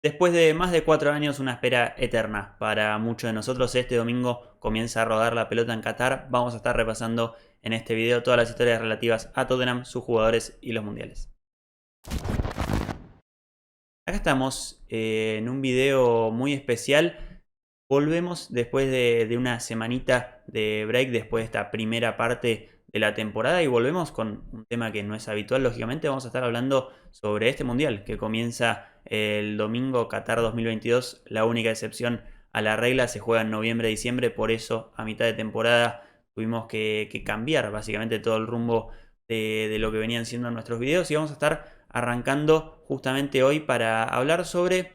Después de más de 4 años, una espera eterna para muchos de nosotros. Este domingo comienza a rodar la pelota en Qatar. Vamos a estar repasando en este video todas las historias relativas a Tottenham, sus jugadores y los mundiales. Acá estamos en un video muy especial. Volvemos después de una semanita de break, después de esta primera parte de la temporada, y volvemos con un tema que no es habitual. Lógicamente vamos a estar hablando sobre este mundial que comienza el domingo, Qatar 2022. La única excepción a la regla se juega en noviembre-diciembre, por eso a mitad de temporada tuvimos que cambiar básicamente todo el rumbo de lo que venían siendo nuestros videos, y vamos a estar arrancando justamente hoy para hablar sobre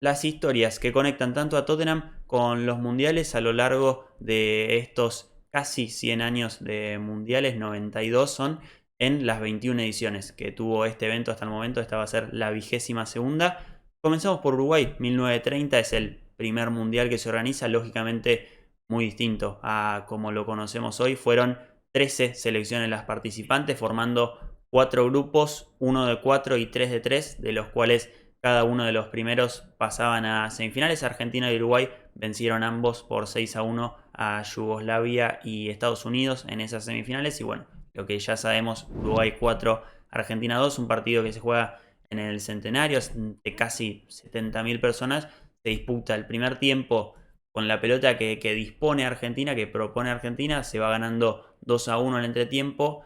las historias que conectan tanto a Tottenham con los mundiales a lo largo de estos casi 100 años de mundiales. 92 son en las 21 ediciones que tuvo este evento hasta el momento. Esta va a ser la 22ª. Comenzamos por Uruguay. 1930 es el primer mundial que se organiza, lógicamente muy distinto a como lo conocemos hoy. Fueron 13 selecciones las participantes, formando 4 grupos, 1 de 4 y 3 de 3, de los cuales cada uno de los primeros pasaban a semifinales. Argentina y Uruguay vencieron ambos por 6-1 a Yugoslavia y Estados Unidos en esas semifinales. Y bueno, lo que ya sabemos, Uruguay 4, Argentina 2, un partido que se juega en el Centenario de casi 70.000 personas. Se disputa el primer tiempo con la pelota que dispone Argentina, que propone Argentina. Se va ganando 2-1 en el entretiempo.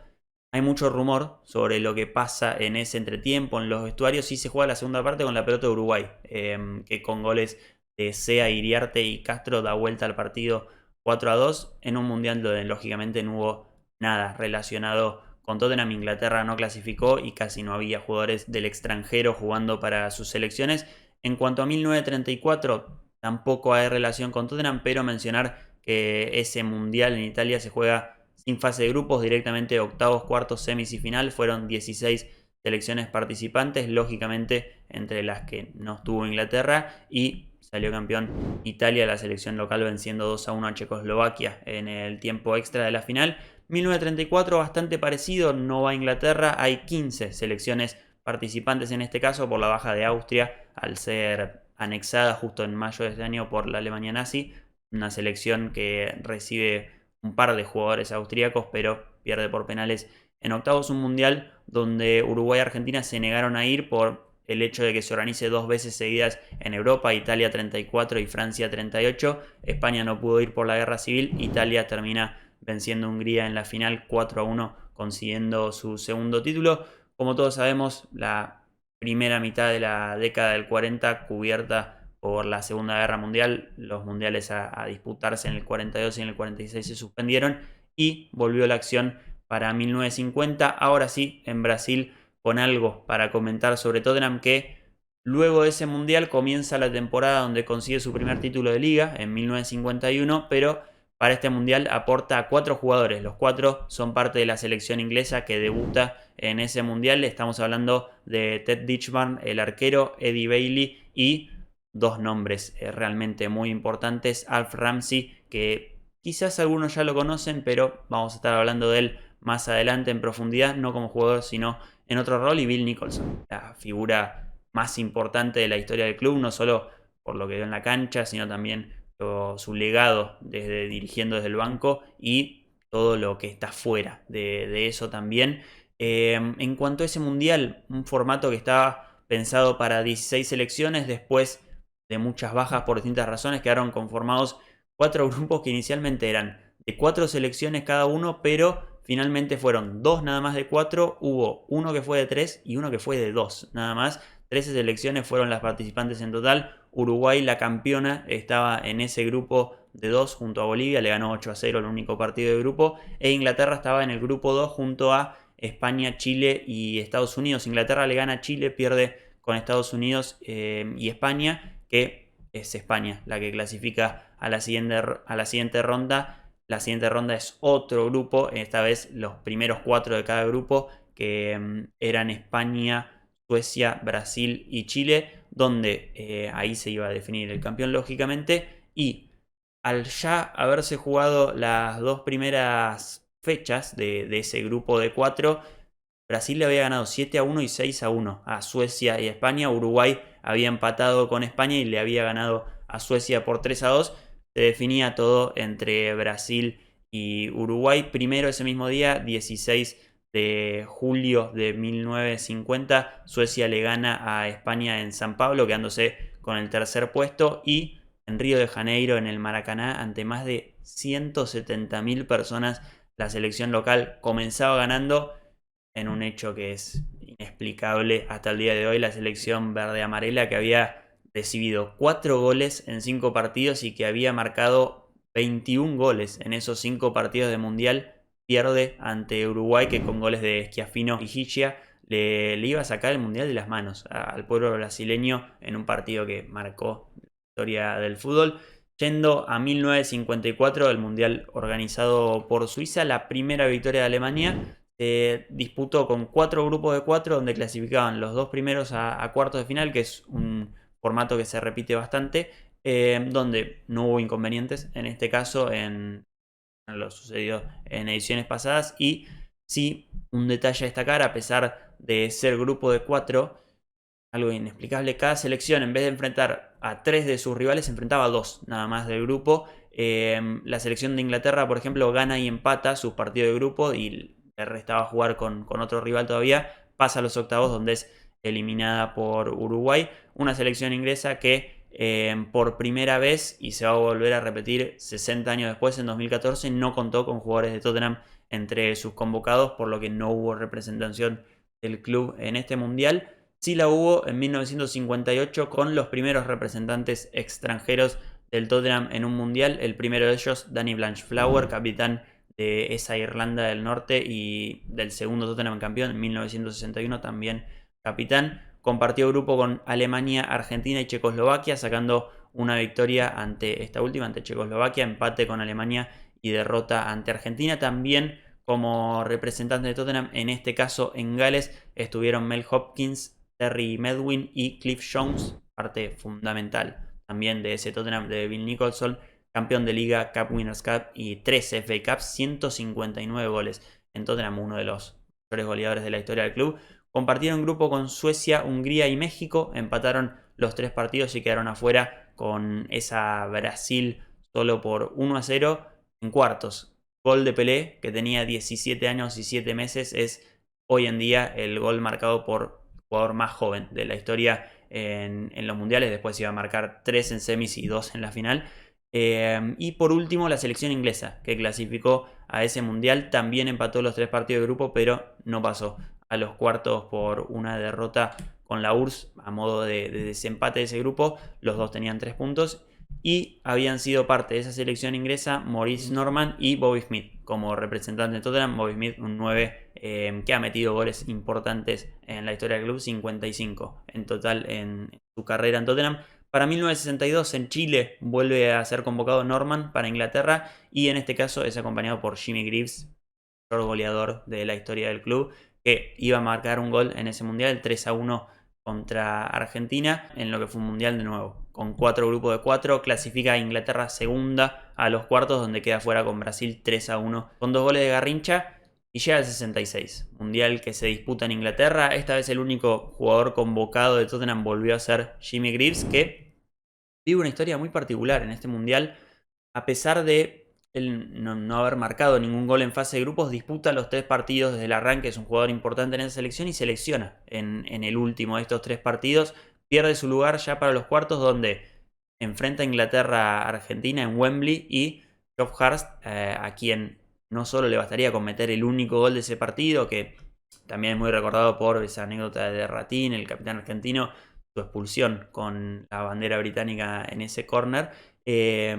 Hay mucho rumor sobre lo que pasa en ese entretiempo, en los vestuarios. Y se juega la segunda parte con la pelota de Uruguay, que con goles de Sea, Iriarte y Castro da vuelta al partido 4-2 en un mundial donde lógicamente no hubo nada relacionado con Tottenham. Inglaterra no clasificó y casi no había jugadores del extranjero jugando para sus selecciones. En cuanto a 1934, tampoco hay relación con Tottenham, pero mencionar que ese mundial en Italia se juega sin fase de grupos, directamente octavos, cuartos, semis y final. Fueron 16 selecciones participantes, lógicamente entre las que no estuvo Inglaterra, y salió campeón Italia, la selección local, venciendo 2-1 a Checoslovaquia en el tiempo extra de la final. 1934 bastante parecido, no va a Inglaterra. Hay 15 selecciones participantes en este caso, por la baja de Austria al ser anexada justo en mayo de este año por la Alemania nazi. Una selección que recibe un par de jugadores austríacos, pero pierde por penales en octavos. Un mundial donde Uruguay y Argentina se negaron a ir por el hecho de que se organice 2 veces seguidas en Europa. Italia 34 y Francia 38. España no pudo ir por la guerra civil. Italia termina venciendo a Hungría en la final 4-1, consiguiendo su segundo título. Como todos sabemos, la primera mitad de la década del 40 cubierta por la Segunda Guerra Mundial. Los mundiales a disputarse en el 42 y en el 46 se suspendieron, y volvió la acción para 1950. Ahora sí, en Brasil, con algo para comentar sobre Tottenham, que luego de ese mundial comienza la temporada donde consigue su primer título de liga en 1951, pero para este mundial aporta a 4 jugadores. Los 4 son parte de la selección inglesa que debuta en ese mundial. Estamos hablando de Ted Ditchburn, el arquero, Eddie Bailey, y 2 nombres realmente muy importantes: Alf Ramsey, que quizás algunos ya lo conocen, pero vamos a estar hablando de él más adelante en profundidad, no como jugador sino en otro rol, y Bill Nicholson, la figura más importante de la historia del club, no solo por lo que dio en la cancha, sino también su legado dirigiendo desde el banco, y todo lo que está fuera de eso también. En cuanto a ese mundial, un formato que estaba pensado para 16 selecciones, después de muchas bajas por distintas razones, quedaron conformados 4 grupos que inicialmente eran de 4 selecciones cada uno, pero finalmente fueron 2 nada más de 4. Hubo uno que fue de 3 y uno que fue de 2 nada más. 13 selecciones fueron las participantes en total. Uruguay, la campeona, estaba en ese grupo de 2 junto a Bolivia, le ganó 8-0 el único partido de grupo, e Inglaterra estaba en el grupo 2 junto a España, Chile y Estados Unidos. Inglaterra le gana a Chile, pierde con Estados Unidos y España, que es España la que clasifica a la siguiente ronda. La siguiente ronda es otro grupo, esta vez los primeros 4 de cada grupo, que eran España, Suecia, Brasil y Chile, donde ahí se iba a definir el campeón, lógicamente. Y al ya haberse jugado las 2 primeras fechas de ese grupo de 4, Brasil le había ganado 7-1 y 6-1 a Suecia y España. Uruguay había empatado con España y le había ganado a Suecia por 3-2. Se definía todo entre Brasil y Uruguay. Primero ese mismo día, 16 de julio de 1950, Suecia le gana a España en San Pablo, quedándose con el tercer puesto, y en Río de Janeiro, en el Maracaná, ante más de 170.000 personas, la selección local comenzaba ganando en un hecho que es inexplicable hasta el día de hoy. La selección verde-amarela, que había recibido 4 goles en 5 partidos y que había marcado 21 goles en esos 5 partidos de mundial, pierde ante Uruguay, que con goles de Schiaffino y Hichia le iba a sacar el mundial de las manos al pueblo brasileño en un partido que marcó la historia del fútbol. Yendo a 1954, el mundial organizado por Suiza, la primera victoria de Alemania. Disputó con 4 grupos de 4, donde clasificaban los 2 primeros a cuartos de final, que es un formato que se repite bastante, donde no hubo inconvenientes en este caso en lo sucedido en ediciones pasadas. Y sí, un detalle a destacar: a pesar de ser grupo de 4, algo inexplicable, cada selección, en vez de enfrentar a 3 de sus rivales, se enfrentaba a 2 nada más del grupo. La selección de Inglaterra, por ejemplo, gana y empata sus partidos de grupo y le restaba jugar con otro rival todavía. Pasa a los octavos, donde es eliminada por Uruguay. Una selección inglesa que por primera vez, y se va a volver a repetir 60 años después, en 2014, no contó con jugadores de Tottenham entre sus convocados, por lo que no hubo representación del club en este mundial. Sí la hubo en 1958, con los primeros representantes extranjeros del Tottenham en un mundial. El primero de ellos, Danny Blanchflower, capitán de esa Irlanda del Norte y del segundo Tottenham campeón en 1961, también capitán. Compartió grupo con Alemania, Argentina y Checoslovaquia, sacando una victoria ante esta última, ante Checoslovaquia, empate con Alemania y derrota ante Argentina. También como representantes de Tottenham, en este caso en Gales, estuvieron Mel Hopkins, Terry Medwin y Cliff Jones, parte fundamental también de ese Tottenham de Bill Nicholson, campeón de Liga, Cup Winners' Cup y 3 FA Cups, 159 goles en Tottenham, uno de los mejores goleadores de la historia del club. Compartieron grupo con Suecia, Hungría y México, empataron los 3 partidos y quedaron afuera con esa Brasil solo por 1-0 en cuartos. Gol de Pelé, que tenía 17 años y 7 meses, es hoy en día el gol marcado por el jugador más joven de la historia en los mundiales. Después iba a marcar 3 en semis y 2 en la final. Y por último, la selección inglesa, que clasificó a ese mundial, también empató los 3 partidos de grupo, pero no pasó a los cuartos por una derrota con la URSS a modo de desempate de ese grupo. Los dos tenían 3 puntos y habían sido parte de esa selección inglesa Maurice Norman y Bobby Smith como representante de Tottenham. Bobby Smith, un 9 que ha metido goles importantes en la historia del club, 55 en total en su carrera en Tottenham. Para 1962 en Chile vuelve a ser convocado Norman para Inglaterra, y en este caso es acompañado por Jimmy Greaves, el mejor goleador de la historia del club, que iba a marcar un gol en ese mundial, el 3-1 contra Argentina, en lo que fue un mundial de nuevo con 4 grupos de 4. Clasifica a Inglaterra segunda a los cuartos, donde queda fuera con Brasil 3-1 con 2 goles de Garrincha, y llega al 66, mundial que se disputa en Inglaterra. Esta vez el único jugador convocado de Tottenham volvió a ser Jimmy Greaves, que vive una historia muy particular en este mundial. A pesar de él no haber marcado ningún gol en fase de grupos, disputa los 3 partidos desde el arranque. Es un jugador importante en esa selección y selecciona en el último de estos 3 partidos. Pierde su lugar ya para los cuartos, donde enfrenta a Inglaterra a Argentina en Wembley, y Geoff Hurst, a quien no solo le bastaría con meter el único gol de ese partido, que también es muy recordado por esa anécdota de Ratín, el capitán argentino, su expulsión con la bandera británica en ese córner.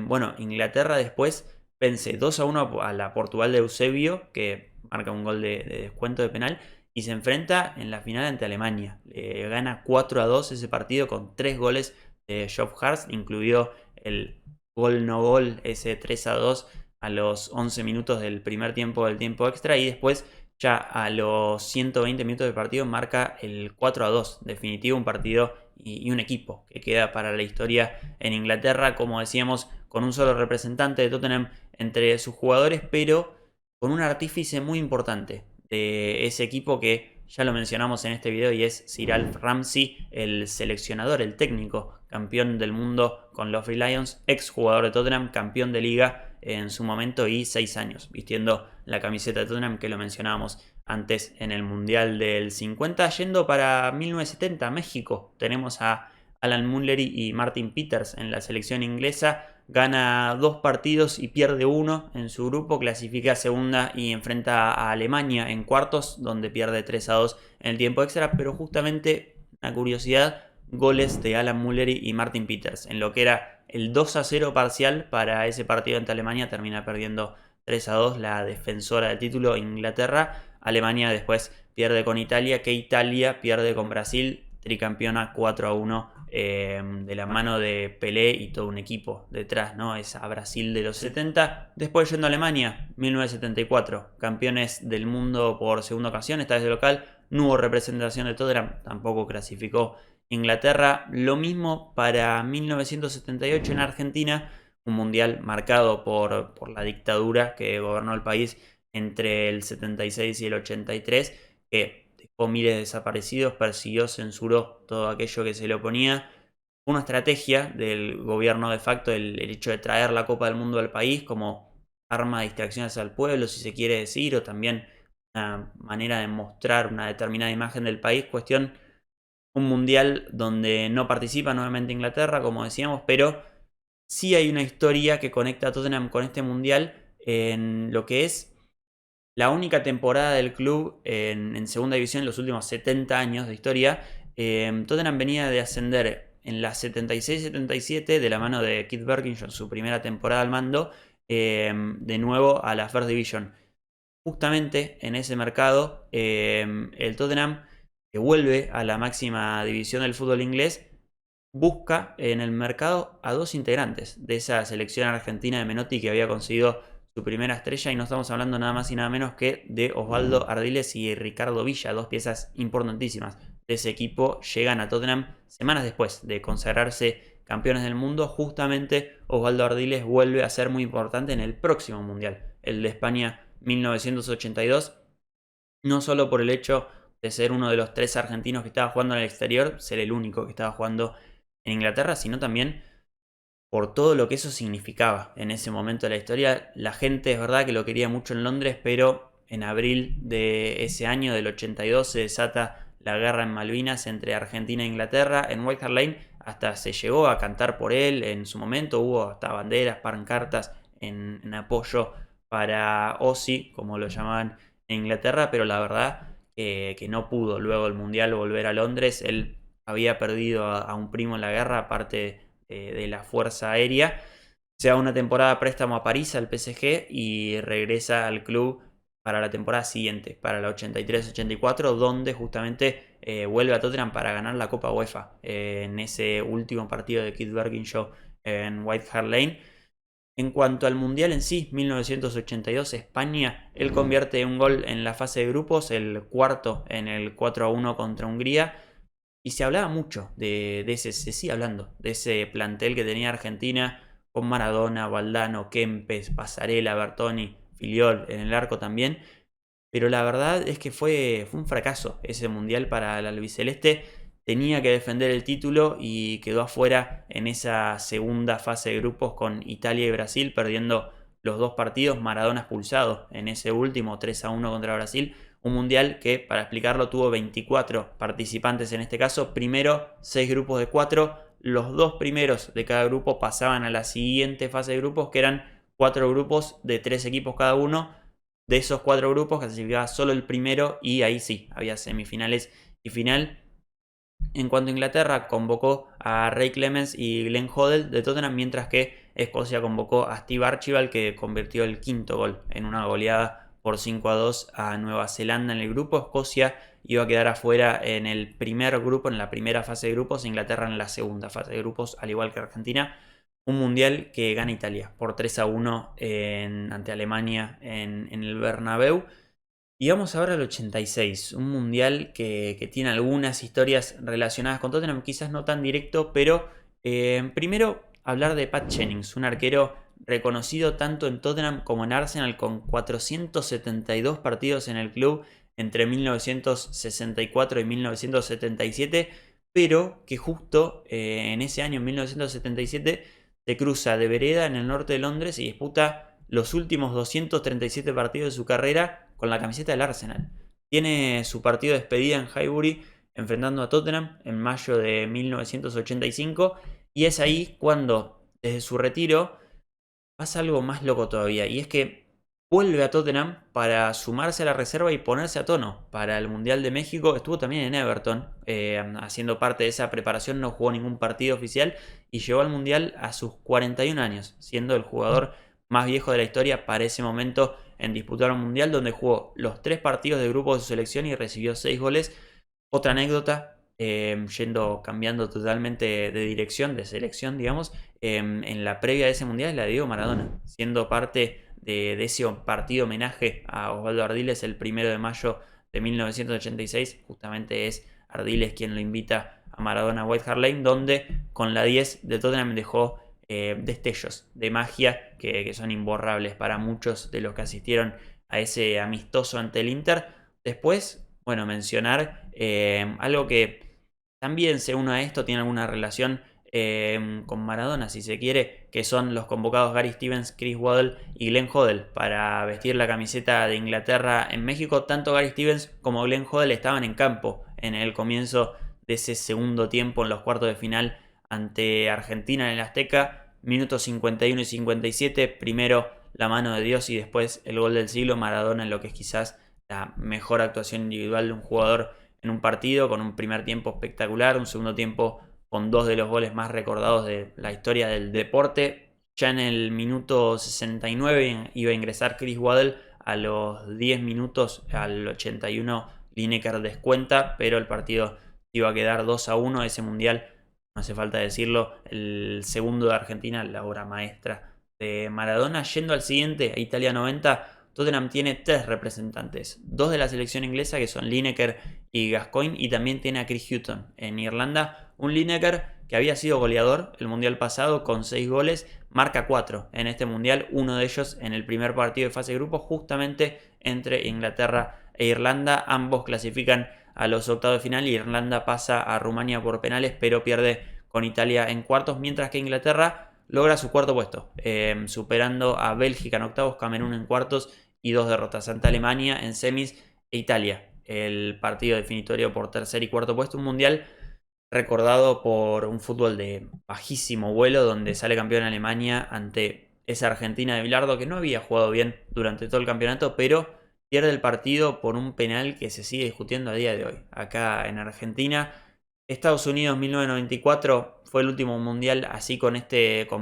Bueno, Inglaterra después vence 2-1 a la Portugal de Eusebio, que marca un gol de descuento de penal, y se enfrenta en la final ante Alemania. Gana 4-2 ese partido con 3 goles de Geoff Hurst, incluido el gol no gol, ese 3-2 a los 11 minutos del primer tiempo del tiempo extra, y después ya a los 120 minutos del partido marca el 4-2 definitivo, un partido y un equipo que queda para la historia en Inglaterra, como decíamos, con un solo representante de Tottenham entre sus jugadores, pero con un artífice muy importante de ese equipo que ya lo mencionamos en este video y es Sir Alf Ramsey, el seleccionador, el técnico, campeón del mundo con los Free Lions, ex jugador de Tottenham, campeón de liga en su momento y 6 años vistiendo la camiseta de Tottenham, que lo mencionábamos antes en el Mundial del 50. Yendo para 1970, México, tenemos a Alan Mullery y Martin Peters en la selección inglesa. Gana 2 partidos y pierde 1 en su grupo, clasifica a segunda y enfrenta a Alemania en cuartos, donde pierde 3-2 en el tiempo extra. Pero justamente, una curiosidad, goles de Alan Mullery y Martin Peters. En lo que era el 2-0 parcial para ese partido ante Alemania, termina perdiendo 3-2 la defensora del título, Inglaterra. Alemania después pierde con Italia, que Italia pierde con Brasil, tricampeona 4-1 de la mano de Pelé y todo un equipo detrás, ¿no? Esa Brasil de los 70. Después yendo a Alemania, 1974, campeones del mundo por segunda ocasión, esta vez de local. No hubo representación de Tottenham, tampoco clasificó Inglaterra. Lo mismo para 1978 en Argentina, un mundial marcado por la dictadura que gobernó el país entre el 76 y el 83, que dejó miles de desaparecidos, persiguió, censuró todo aquello que se le oponía. Una estrategia del gobierno de facto el hecho de traer la Copa del Mundo al país como arma de distracciones al pueblo, si se quiere decir, o también una manera de mostrar una determinada imagen del país. Cuestión, un mundial donde no participa nuevamente Inglaterra, como decíamos, pero sí hay una historia que conecta a Tottenham con este mundial en lo que es la única temporada del club en segunda división en los últimos 70 años de historia. Tottenham venía de ascender en la 76-77 de la mano de Keith Berkinson, su primera temporada al mando, de nuevo a la First Division. Justamente en ese mercado, el Tottenham, que vuelve a la máxima división del fútbol inglés, busca en el mercado a 2 integrantes de esa selección argentina de Menotti, que había conseguido su primera estrella, y no estamos hablando nada más y nada menos que de Osvaldo Ardiles y Ricardo Villa, 2 piezas importantísimas de ese equipo. Llegan a Tottenham semanas después de consagrarse campeones del mundo. Justamente Osvaldo Ardiles vuelve a ser muy importante en el próximo mundial, el de España 1982, no solo por el hecho de ser uno de los 3 argentinos que estaba jugando en el exterior, ser el único que estaba jugando en Inglaterra, sino también por todo lo que eso significaba en ese momento de la historia. La gente es verdad que lo quería mucho en Londres, pero en abril de ese año, del 82, se desata la guerra en Malvinas entre Argentina e Inglaterra. En White Hart Lane hasta se llegó a cantar por él en su momento, hubo hasta banderas, pancartas en apoyo para Ozzy, como lo llamaban en Inglaterra, pero la verdad que no pudo luego del Mundial volver a Londres. Él había perdido a un primo en la guerra, aparte de la Fuerza Aérea. Se da una temporada de préstamo a París, al PSG, y regresa al club para la temporada siguiente, para la 83-84, donde justamente vuelve a Tottenham para ganar la Copa UEFA en ese último partido de Keith Berkinshaw en White Hart Lane. En cuanto al Mundial en sí, 1982, España, él convierte un gol en la fase de grupos, el cuarto en el 4-1 contra Hungría. Y se hablaba mucho se sigue hablando de ese plantel que tenía Argentina, con Maradona, Valdano, Kempes, Pasarela, Bertoni, Filiol en el arco también. Pero la verdad es que fue un fracaso ese mundial para el albiceleste. Tenía que defender el título y quedó afuera en esa segunda fase de grupos con Italia y Brasil, perdiendo los 2 partidos. Maradona expulsado en ese último 3-1 contra Brasil. Un mundial que, para explicarlo, tuvo 24 participantes en este caso. Primero 6 grupos de 4. Los 2 primeros de cada grupo pasaban a la siguiente fase de grupos, que eran 4 grupos de 3 equipos cada uno. De esos 4 grupos clasificaba solo el primero y ahí sí, había semifinales y final. En cuanto a Inglaterra, convocó a Ray Clemens y Glenn Hoddle de Tottenham, mientras que Escocia convocó a Steve Archibald, que convirtió el 5º gol en una goleada por 5-2 a Nueva Zelanda en el grupo. Escocia iba a quedar afuera en el primer grupo, en la primera fase de grupos, Inglaterra en la segunda fase de grupos, al igual que Argentina. Un mundial que gana Italia por 3-1 ante Alemania en el Bernabéu. Y vamos ahora al 86, un mundial que tiene algunas historias relacionadas con Tottenham, quizás no tan directo, pero primero hablar de Pat Jennings, un arquero reconocido tanto en Tottenham como en Arsenal, con 472 partidos en el club, entre 1964 y 1977, pero que justo en ese año, en 1977, se cruza de vereda en el norte de Londres y disputa los últimos 237 partidos de su carrera con la camiseta del Arsenal. Tiene su partido de despedida en Highbury enfrentando a Tottenham en mayo de 1985 y es ahí cuando, desde su retiro, pasa algo más loco todavía, y es que vuelve a Tottenham para sumarse a la reserva y ponerse a tono para el Mundial de México. Estuvo también en Everton, haciendo parte de esa preparación, no jugó ningún partido oficial y llegó al Mundial a sus 41 años, siendo el jugador más viejo de la historia para ese momento en disputar un Mundial, donde jugó los 3 partidos de grupo de su selección y recibió 6 goles. Otra anécdota, cambiando totalmente de dirección, de selección, digamos, en la previa de ese mundial es la de Diego Maradona, siendo parte de ese partido homenaje a Osvaldo Ardiles el 1 de mayo de 1986. Justamente es Ardiles quien lo invita a Maradona a White Hart Lane, donde con la 10 de Tottenham dejó destellos de magia que son imborrables para muchos de los que asistieron a ese amistoso ante el Inter. Después, bueno, mencionar algo que también, se une a esto, tiene alguna relación con Maradona, si se quiere, que son los convocados Gary Stevens, Chris Waddle y Glenn Hoddle para vestir la camiseta de Inglaterra en México. Tanto Gary Stevens como Glenn Hoddle estaban en campo en el comienzo de ese segundo tiempo en los cuartos de final ante Argentina en el Azteca. Minutos 51 y 57, primero la mano de Dios y después el gol del siglo. Maradona en lo que es quizás la mejor actuación individual de un jugador en un partido, con un primer tiempo espectacular, un segundo tiempo con 2 de los goles más recordados de la historia del deporte. Ya en el minuto 69 iba a ingresar Chris Waddle, a los 10 minutos, al 81, Lineker descuenta, pero el partido iba a quedar 2-1. Ese mundial, no hace falta decirlo, el segundo de Argentina, la obra maestra de Maradona. Yendo al siguiente, a Italia 90, Tottenham tiene 3 representantes, 2 de la selección inglesa, que son Lineker y Gascoigne, y también tiene a Chris Hughton en Irlanda. Un Lineker que había sido goleador el mundial pasado con 6 goles, marca 4 en este mundial, uno de ellos en el primer partido de fase de grupo, justamente entre Inglaterra e Irlanda. Ambos clasifican a los octavos de final y Irlanda pasa a Rumania por penales, pero pierde con Italia en cuartos, mientras que Inglaterra logra su cuarto puesto, superando a Bélgica en octavos, Camerún en cuartos y 2 derrotas ante Alemania en semis e Italia, el partido definitorio por tercer y cuarto puesto. Un mundial recordado por un fútbol de bajísimo vuelo, donde sale campeón Alemania ante esa Argentina de Bilardo que no había jugado bien durante todo el campeonato, pero pierde el partido por un penal que se sigue discutiendo a día de hoy acá en Argentina. Estados Unidos 1994 fue el último mundial así, con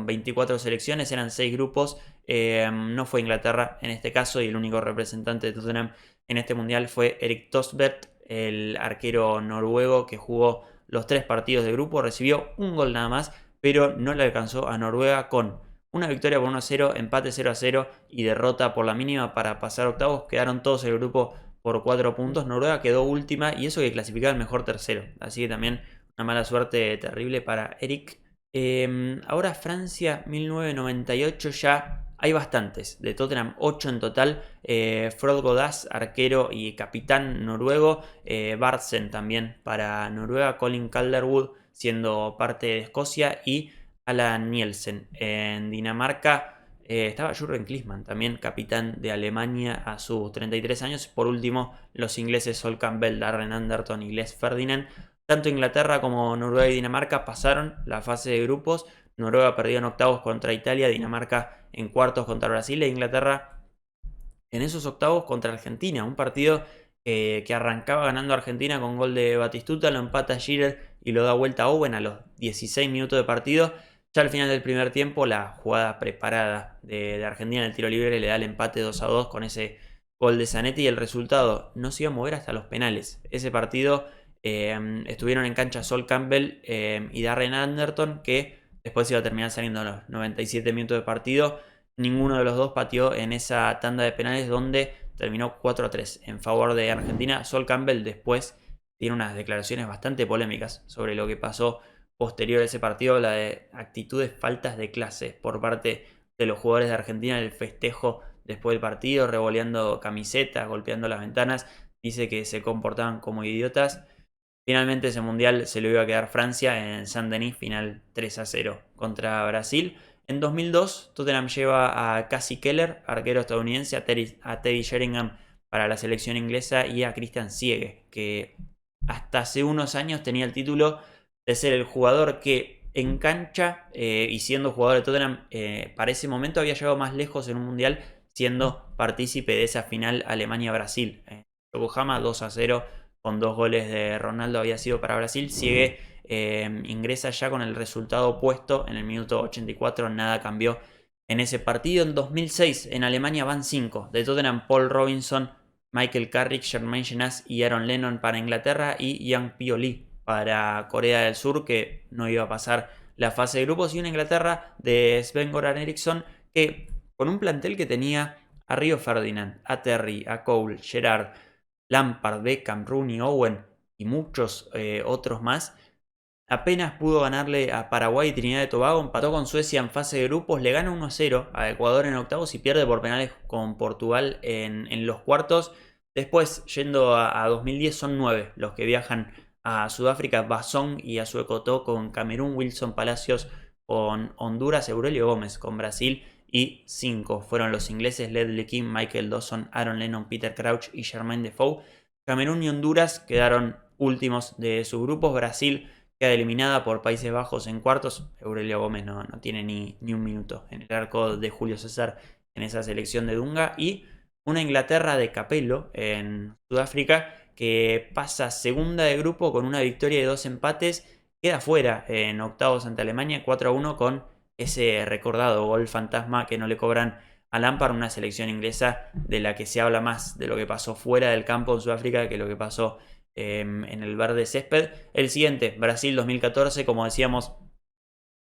24 selecciones, eran 6 grupos. No fue Inglaterra en este caso, y el único representante de Tottenham en este mundial fue Erik Tosbert, el arquero noruego que jugó los 3 partidos de grupo. Recibió un gol nada más, pero no le alcanzó a Noruega, con una victoria por 1-0, empate 0-0 y derrota por la mínima para pasar octavos. Quedaron todos el grupo por 4 puntos. Noruega quedó última, y eso que clasificaba el mejor tercero. Así que también una mala suerte terrible para Eric. Ahora Francia 1998, ya hay bastantes. De Tottenham, 8 en total. Frode Godas, arquero y capitán noruego. Bartsen también para Noruega. Colin Calderwood siendo parte de Escocia. Y Alan Nielsen en Dinamarca. Estaba Jürgen Klinsmann, también capitán de Alemania a sus 33 años. Por último, los ingleses Sol Campbell, Darren Anderton y Les Ferdinand. Tanto Inglaterra como Noruega y Dinamarca pasaron la fase de grupos. Noruega perdió en octavos contra Italia, Dinamarca en cuartos contra Brasil, e Inglaterra en esos octavos contra Argentina. Un partido que arrancaba ganando Argentina con gol de Batistuta, lo empata Shearer y lo da vuelta a Owen a los 16 minutos de partido. Ya al final del primer tiempo, la jugada preparada de Argentina en el tiro libre le da el empate 2-2 con ese gol de Zanetti, y el resultado no se iba a mover hasta los penales. Ese partido estuvieron en cancha Sol Campbell y Darren Anderton, que después iba a terminar saliendo a los 97 minutos de partido. Ninguno de los dos pateó en esa tanda de penales, donde terminó 4-3 en favor de Argentina. Sol Campbell después tiene unas declaraciones bastante polémicas sobre lo que pasó posterior a ese partido, la de actitudes faltas de clase por parte de los jugadores de Argentina en el festejo después del partido, revoleando camisetas, golpeando las ventanas. dice que se comportaban como idiotas. Finalmente ese mundial se lo iba a quedar Francia en Saint-Denis, final 3-0 contra Brasil. En 2002 Tottenham lleva a Casey Keller, arquero estadounidense, a Teddy Sheringham para la selección inglesa y a Christian Siege, que hasta hace unos años tenía el título de ser el jugador que en cancha y siendo jugador de Tottenham para ese momento había llegado más lejos en un mundial siendo partícipe de esa final Alemania-Brasil. Yokohama 2-0 con 2 goles de Ronaldo había sido para Brasil. Sigue, ingresa ya con el resultado opuesto en el minuto 84, nada cambió en ese partido. En 2006 en Alemania van 5 de Tottenham: Paul Robinson, Michael Carrick, Jermaine Genas y Aaron Lennon para Inglaterra y Yang Pio-Lee para Corea del Sur, que no iba a pasar la fase de grupos, y una Inglaterra de Sven-Goran Eriksson que con un plantel que tenía a Rio Ferdinand, a Terry, a Cole, Gerrard, Lampard, Beckham, Rooney, Owen y muchos otros más, apenas pudo ganarle a Paraguay y Trinidad y Tobago. Empató con Suecia en fase de grupos, le gana 1-0 a Ecuador en octavos y pierde por penales con Portugal en los cuartos. Después, yendo a 2010, son 9 los que viajan a Sudáfrica: Basón y Azuekotó con Camerún, Wilson Palacios con Honduras, Aurelio Gómez con Brasil, y 5 fueron los ingleses: Ledley King, Michael Dawson, Aaron Lennon, Peter Crouch y Jermaine Defoe. Camerún y Honduras quedaron últimos de sus grupos. Brasil queda eliminada por Países Bajos en cuartos. Aurelio Gómez no tiene ni un minuto en el arco de Julio César en esa selección de Dunga. Y una Inglaterra de Capello en Sudáfrica que pasa segunda de grupo con una victoria y 2 empates. Queda fuera en octavos ante Alemania 4-1 con ese recordado gol fantasma que no le cobran a Lampard. Una selección inglesa de la que se habla más de lo que pasó fuera del campo en Sudáfrica que lo que pasó en el verde césped. El siguiente, Brasil 2014, como decíamos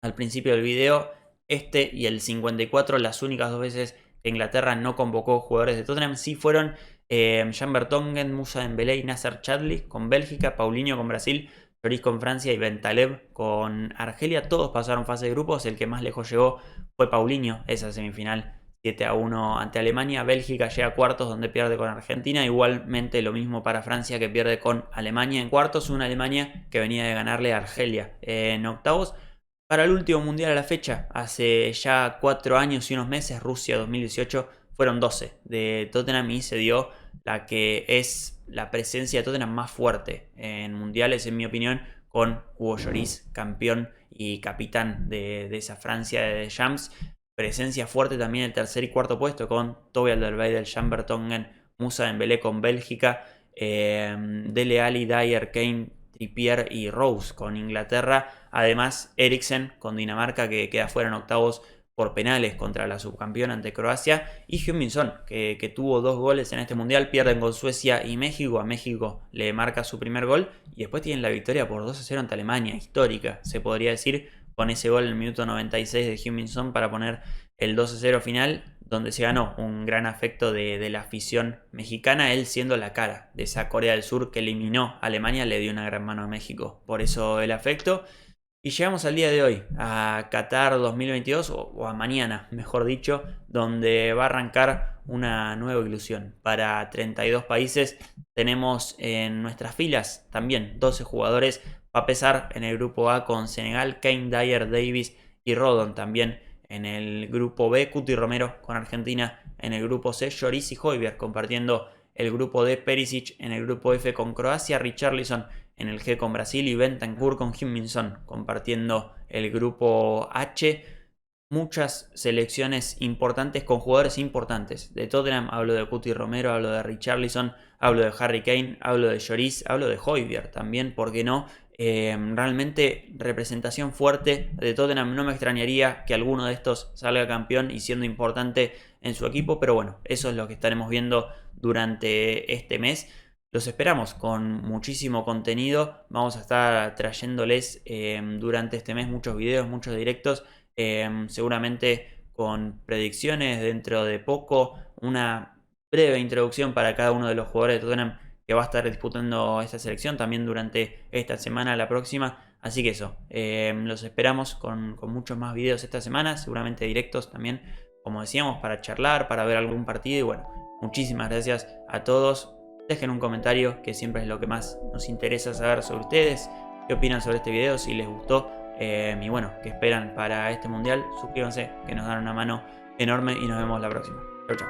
al principio del video, este y el 54, las únicas 2 veces que Inglaterra no convocó jugadores de Tottenham, sí fueron Jan Vertonghen, Moussa Dembélé y Nacer Chadli con Bélgica, Paulinho con Brasil, Lloris con Francia y Bentaleb con Argelia. Todos pasaron fase de grupos. El que más lejos llegó fue Paulinho, esa semifinal 7-1 ante Alemania. Bélgica llega a cuartos, donde pierde con Argentina. Igualmente lo mismo para Francia, que pierde con Alemania en cuartos. Una Alemania que venía de ganarle a Argelia en octavos. Para el último mundial a la fecha, hace ya 4 años y unos meses, Rusia 2018, fueron 12 de Tottenham y se dio la que es la presencia de Tottenham más fuerte en mundiales, en mi opinión, con Hugo Lloris, campeón y capitán de esa Francia de Deschamps. Presencia fuerte también en el tercer y cuarto puesto con Toby Alderweireld, Jan Vertonghen, Moussa Dembélé con Bélgica, Dele Alli, Dyer, Kane, Trippier y Rose con Inglaterra. Además, Eriksen con Dinamarca, que queda fuera en octavos por penales contra la subcampeona ante Croacia. Y Heung-min Son, que tuvo 2 goles en este mundial. Pierden con Suecia y México. A México le marca su primer gol. Y después tienen la victoria por 2-0 ante Alemania. Histórica, se podría decir, con ese gol en el minuto 96 de Heung-min Son para poner el 2-0 final, donde se ganó un gran afecto de la afición mexicana. Él, siendo la cara de esa Corea del Sur que eliminó a Alemania, le dio una gran mano a México. Por eso el afecto. Y llegamos al día de hoy, a Qatar 2022, o a mañana, mejor dicho, donde va a arrancar una nueva ilusión. Para 32 países tenemos en nuestras filas también 12 jugadores. Va a pesar en el grupo A con Senegal, Kane, Dyer, Davis y Rodon. También en el grupo B, Cuti Romero con Argentina. En el grupo C, Lloris y Højbjerg compartiendo el grupo D, Perisic en el grupo F con Croacia, Richarlison en el G con Brasil y Bentancur con Heung-min Son compartiendo el grupo H. Muchas selecciones importantes con jugadores importantes. De Tottenham hablo de Cuti Romero, hablo de Richarlison, hablo de Harry Kane, hablo de Lloris, hablo de Højbjerg también, ¿por qué no? Realmente representación fuerte de Tottenham. No me extrañaría que alguno de estos salga campeón y siendo importante en su equipo, pero bueno, eso es lo que estaremos viendo durante este mes. Los esperamos con muchísimo contenido. Vamos a estar trayéndoles durante este mes muchos videos, muchos directos, seguramente con predicciones dentro de poco, una breve introducción para cada uno de los jugadores de Tottenham que va a estar disputando esta selección también durante esta semana, la próxima. Así que eso, los esperamos con muchos más videos esta semana, seguramente directos también, como decíamos, para charlar, para ver algún partido. Y bueno, muchísimas gracias a todos. Dejen un comentario, que siempre es lo que más nos interesa saber sobre ustedes. ¿Qué opinan sobre este video? Si les gustó. Y bueno, ¿qué esperan para este mundial? Suscríbanse, que nos dan una mano enorme y nos vemos la próxima. Chau, chau.